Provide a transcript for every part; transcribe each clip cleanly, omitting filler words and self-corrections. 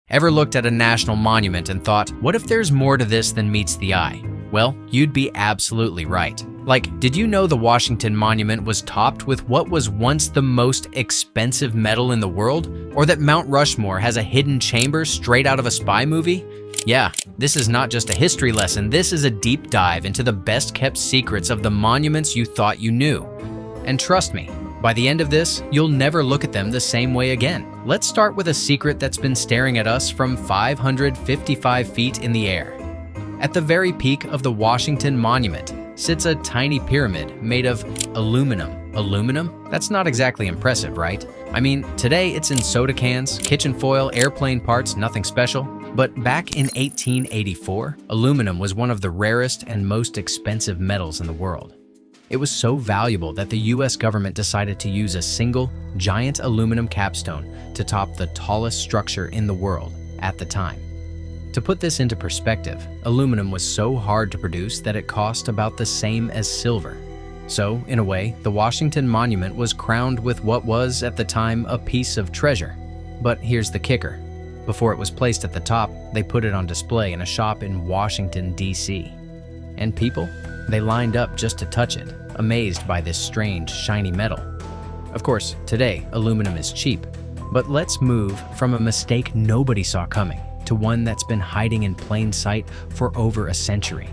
Ever looked at a national monument and thought, what if there's more to this than meets the eye? Well, you'd be absolutely right. Like, did you know the Washington Monument was topped with what was once the most expensive metal in the world? Or that Mount Rushmore has a hidden chamber straight out of a spy movie? Yeah, this is not just a history lesson, this is a deep dive into the best-kept secrets of the monuments you thought you knew. And trust me, by the end of this, you'll never look at them the same way again. Let's start with a secret that's been staring at us from 555 feet in the air. At the very peak of the Washington Monument sits a tiny pyramid made of aluminum. Aluminum? That's not exactly impressive, right? I mean, today it's in soda cans, kitchen foil, airplane parts, nothing special. But back in 1884, aluminum was one of the rarest and most expensive metals in the world. It was so valuable that the US government decided to use a single, giant aluminum capstone to top the tallest structure in the world at the time. To put this into perspective, aluminum was so hard to produce that it cost about the same as silver. So, in a way, the Washington Monument was crowned with what was, at the time, a piece of treasure. But here's the kicker. Before it was placed at the top, they put it on display in a shop in Washington, D.C. And people? They lined up just to touch it, amazed by this strange, shiny metal. Of course, today, aluminum is cheap. But let's move from a mistake nobody saw coming to one that's been hiding in plain sight for over a century.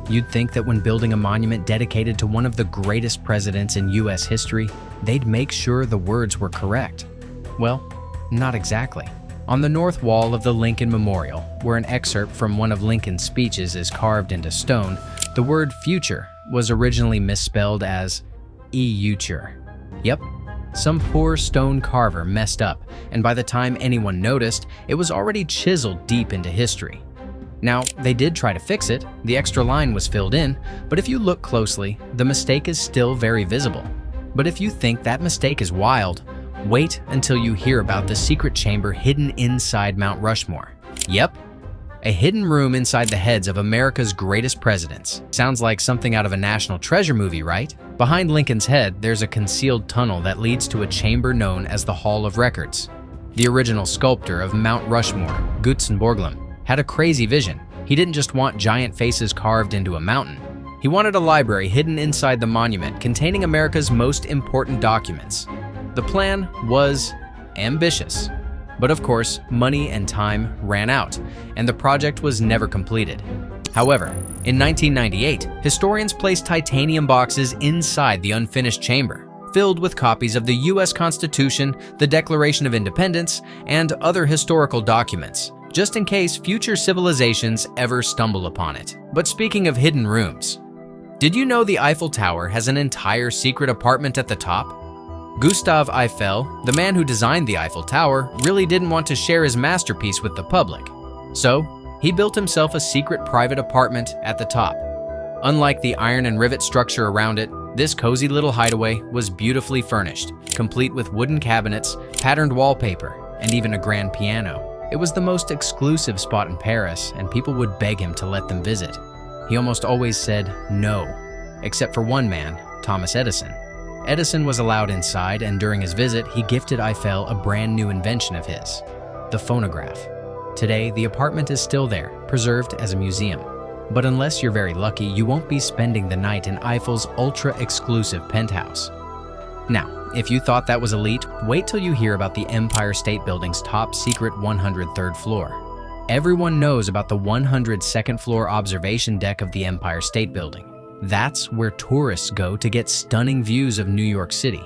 You'd think that when building a monument dedicated to one of the greatest presidents in US history, they'd make sure the words were correct. Well, not exactly. On the north wall of the Lincoln Memorial, where an excerpt from one of Lincoln's speeches is carved into stone, the word future was originally misspelled as "euture." Yep, some poor stone carver messed up, and by the time anyone noticed, it was already chiseled deep into history. Now, they did try to fix it, the extra line was filled in, but if you look closely, the mistake is still very visible. But if you think that mistake is wild, wait until you hear about the secret chamber hidden inside Mount Rushmore. Yep, a hidden room inside the heads of America's greatest presidents. Sounds like something out of a National Treasure movie, right? Behind Lincoln's head, there's a concealed tunnel that leads to a chamber known as the Hall of Records. The original sculptor of Mount Rushmore, Gutzen Borglum, had a crazy vision. He didn't just want giant faces carved into a mountain. He wanted a library hidden inside the monument containing America's most important documents. The plan was ambitious. But of course, money and time ran out, and the project was never completed. However, in 1998, historians placed titanium boxes inside the unfinished chamber, filled with copies of the US Constitution, the Declaration of Independence, and other historical documents, just in case future civilizations ever stumble upon it. But speaking of hidden rooms, did you know the Eiffel Tower has an entire secret apartment at the top? Gustave Eiffel, the man who designed the Eiffel Tower, really didn't want to share his masterpiece with the public. So, he built himself a secret private apartment at the top. Unlike the iron and rivet structure around it, this cozy little hideaway was beautifully furnished, complete with wooden cabinets, patterned wallpaper, and even a grand piano. It was the most exclusive spot in Paris, and people would beg him to let them visit. He almost always said no, except for one man, Thomas Edison. Edison was allowed inside, and during his visit, he gifted Eiffel a brand new invention of his, the phonograph. Today, the apartment is still there, preserved as a museum. But unless you're very lucky, you won't be spending the night in Eiffel's ultra-exclusive penthouse. Now, if you thought that was elite, wait till you hear about the Empire State Building's top secret 103rd floor. Everyone knows about the 102nd floor observation deck of the Empire State Building. That's where tourists go to get stunning views of New York City.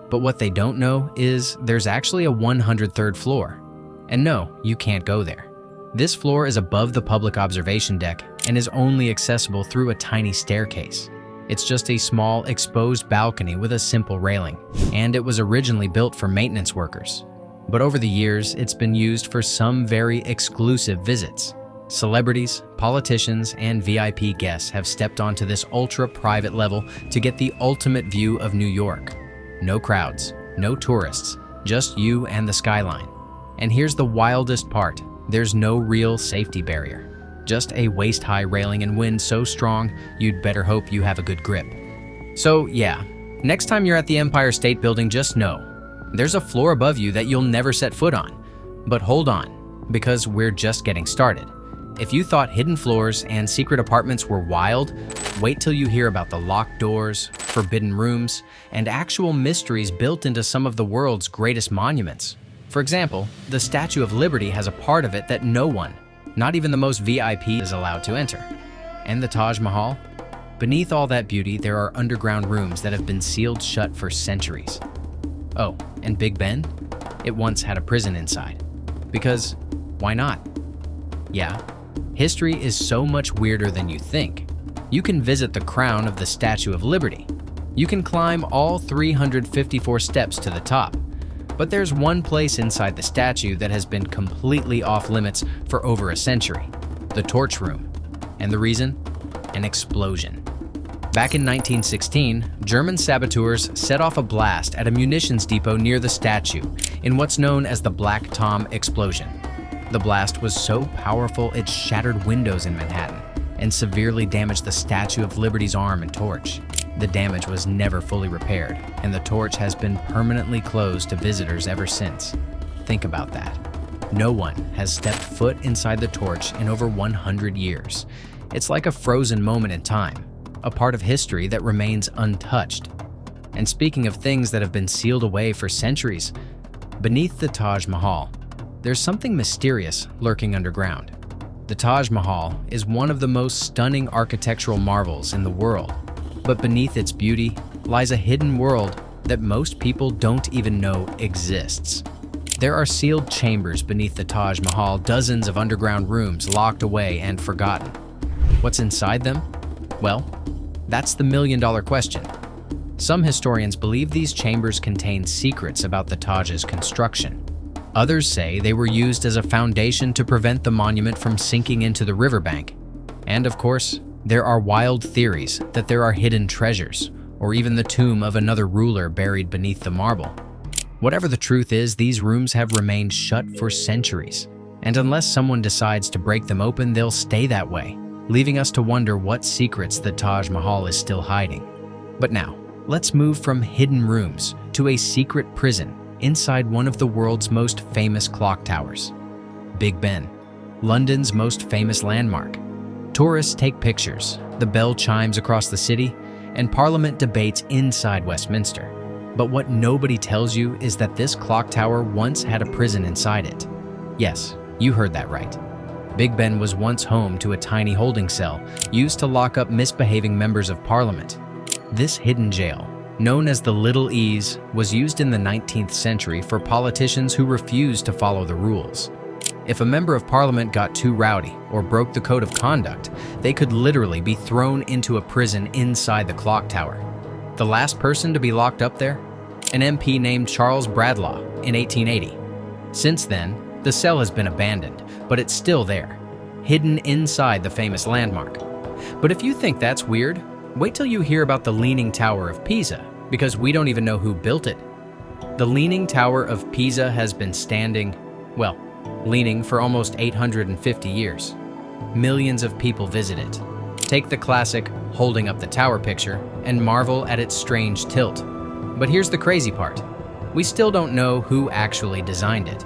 But what they don't know is there's actually a 103rd floor. And no, you can't go there. This floor is above the public observation deck and is only accessible through a tiny staircase. It's just a small, exposed balcony with a simple railing, and it was originally built for maintenance workers. But over the years, it's been used for some very exclusive visits. Celebrities, politicians, and VIP guests have stepped onto this ultra-private level to get the ultimate view of New York. No crowds, no tourists, just you and the skyline. And here's the wildest part. There's no real safety barrier. Just a waist-high railing and wind so strong, you'd better hope you have a good grip. So yeah, next time you're at the Empire State Building, just know, there's a floor above you that you'll never set foot on. But hold on. because we're just getting started. If you thought hidden floors and secret apartments were wild, wait till you hear about the locked doors, forbidden rooms, and actual mysteries built into some of the world's greatest monuments. For example, the Statue of Liberty has a part of it that no one, not even the most VIP, is allowed to enter. And the Taj Mahal? Beneath all that beauty, there are underground rooms that have been sealed shut for centuries. Oh, and Big Ben? It once had a prison inside. Because why not? Yeah, history is so much weirder than you think. You can visit the crown of the Statue of Liberty. You can climb all 354 steps to the top. But there's one place inside the statue that has been completely off limits for over a century: the torch room. And the reason? An explosion. Back in 1916, German saboteurs set off a blast at a munitions depot near the statue in what's known as the Black Tom explosion. The blast was so powerful it shattered windows in Manhattan and severely damaged the Statue of Liberty's arm and torch. The damage was never fully repaired, and the torch has been permanently closed to visitors ever since. Think about that. No one has stepped foot inside the torch in over 100 years. It's like a frozen moment in time, a part of history that remains untouched. And speaking of things that have been sealed away for centuries, beneath the Taj Mahal, there's something mysterious lurking underground. The Taj Mahal is one of the most stunning architectural marvels in the world, but beneath its beauty lies a hidden world that most people don't even know exists. There are sealed chambers beneath the Taj Mahal, dozens of underground rooms locked away and forgotten. What's inside them? Well, that's the million-dollar question. Some historians believe these chambers contain secrets about the Taj's construction. Others say they were used as a foundation to prevent the monument from sinking into the riverbank. And of course, there are wild theories that there are hidden treasures, or even the tomb of another ruler buried beneath the marble. Whatever the truth is, these rooms have remained shut for centuries, and unless someone decides to break them open, they'll stay that way, leaving us to wonder what secrets the Taj Mahal is still hiding. But now, let's move from hidden rooms to a secret prison inside one of the world's most famous clock towers. Big Ben, London's most famous landmark. Tourists take pictures, the bell chimes across the city, and Parliament debates inside Westminster. But what nobody tells you is that this clock tower once had a prison inside it. Yes, you heard that right. Big Ben was once home to a tiny holding cell used to lock up misbehaving members of Parliament. This hidden jail, known as the Little E's, was used in the 19th century for politicians who refused to follow the rules. If a member of Parliament got too rowdy or broke the code of conduct, they could literally be thrown into a prison inside the clock tower. The last person to be locked up there? An MP named Charles Bradlaugh in 1880. Since then, the cell has been abandoned, but it's still there, hidden inside the famous landmark. But if you think that's weird, wait till you hear about the Leaning Tower of Pisa, because we don't even know who built it. The Leaning Tower of Pisa has been standing, well, leaning for almost 850 years. Millions of people visit it. Take the classic holding up the tower picture and marvel at its strange tilt. But here's the crazy part. We still don't know who actually designed it.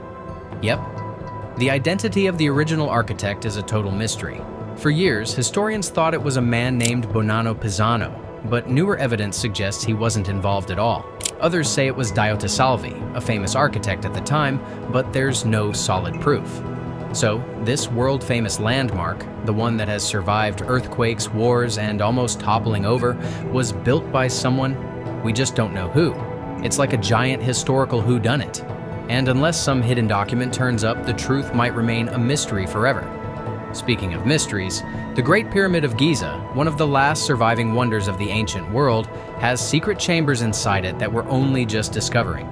Yep, the identity of the original architect is a total mystery. For years, historians thought it was a man named Bonanno Pisano, but newer evidence suggests he wasn't involved at all. Others say it was Diotta Salvi, a famous architect at the time, but there's no solid proof. So, this world-famous landmark, the one that has survived earthquakes, wars, and almost toppling over, was built by someone we just don't know who. It's like a giant historical whodunit. And unless some hidden document turns up, the truth might remain a mystery forever. Speaking of mysteries, the Great Pyramid of Giza, one of the last surviving wonders of the ancient world, has secret chambers inside it that we're only just discovering.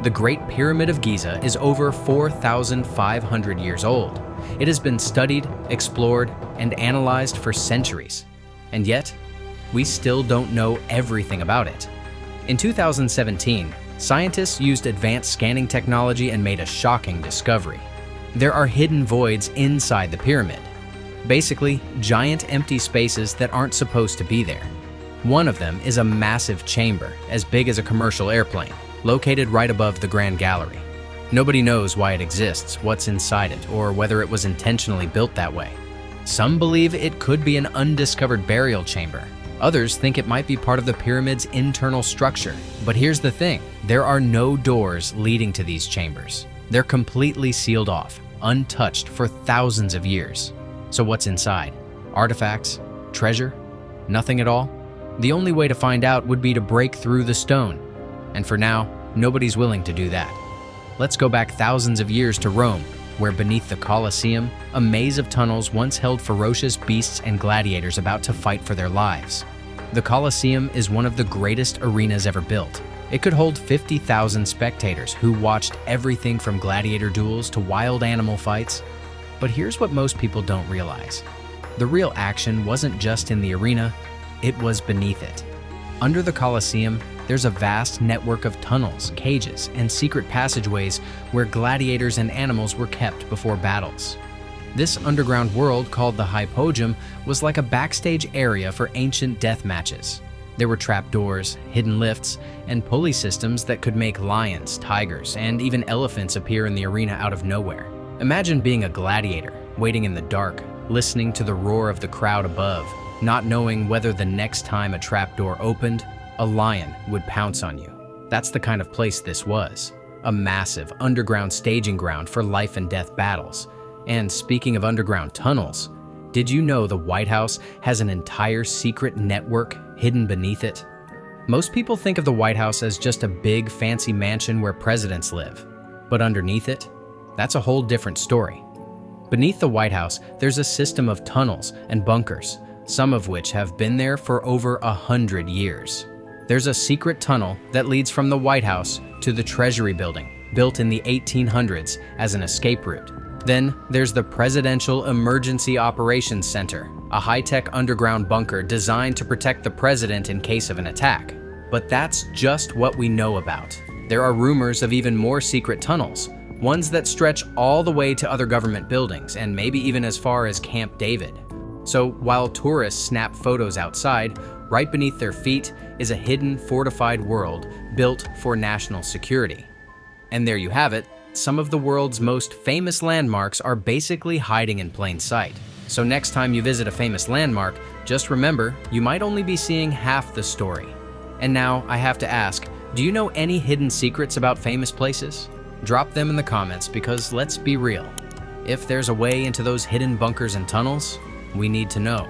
The Great Pyramid of Giza is over 4,500 years old. It has been studied, explored, and analyzed for centuries. And yet, we still don't know everything about it. In 2017, scientists used advanced scanning technology and made a shocking discovery. There are hidden voids inside the pyramid. Basically, giant empty spaces that aren't supposed to be there. One of them is a massive chamber, as big as a commercial airplane, located right above the Grand Gallery. Nobody knows why it exists, what's inside it, or whether it was intentionally built that way. Some believe it could be an undiscovered burial chamber. Others think it might be part of the pyramid's internal structure. But here's the thing, there are no doors leading to these chambers. They're completely sealed off, untouched for thousands of years. So what's inside? Artifacts? Treasure? Nothing at all? The only way to find out would be to break through the stone. And for now, nobody's willing to do that. Let's go back thousands of years to Rome, where beneath the Colosseum, a maze of tunnels once held ferocious beasts and gladiators about to fight for their lives. The Colosseum is one of the greatest arenas ever built. It could hold 50,000 spectators who watched everything from gladiator duels to wild animal fights. But here's what most people don't realize. The real action wasn't just in the arena, it was beneath it. Under the Colosseum, there's a vast network of tunnels, cages, and secret passageways where gladiators and animals were kept before battles. This underground world, called the Hypogeum, was like a backstage area for ancient death matches. There were trapdoors, hidden lifts, and pulley systems that could make lions, tigers, and even elephants appear in the arena out of nowhere. Imagine being a gladiator, waiting in the dark, listening to the roar of the crowd above, not knowing whether the next time a trapdoor opened, a lion would pounce on you. That's the kind of place this was, a massive underground staging ground for life and death battles. And speaking of underground tunnels, did you know the White House has an entire secret network hidden beneath it? Most people think of the White House as just a big fancy mansion where presidents live. But underneath it, that's a whole different story. Beneath the White House, there's a system of tunnels and bunkers, some of which have been there for over 100 years. There's a secret tunnel that leads from the White House to the Treasury Building, built in the 1800s as an escape route. Then there's the Presidential Emergency Operations Center, a high-tech underground bunker designed to protect the president in case of an attack. But that's just what we know about. There are rumors of even more secret tunnels, ones that stretch all the way to other government buildings and maybe even as far as Camp David. So while tourists snap photos outside, right beneath their feet is a hidden, fortified world built for national security. And there you have it. Some of the world's most famous landmarks are basically hiding in plain sight. So next time you visit a famous landmark, just remember, you might only be seeing half the story. And now I have to ask, do you know any hidden secrets about famous places? Drop them in the comments because let's be real. If there's a way into those hidden bunkers and tunnels, we need to know.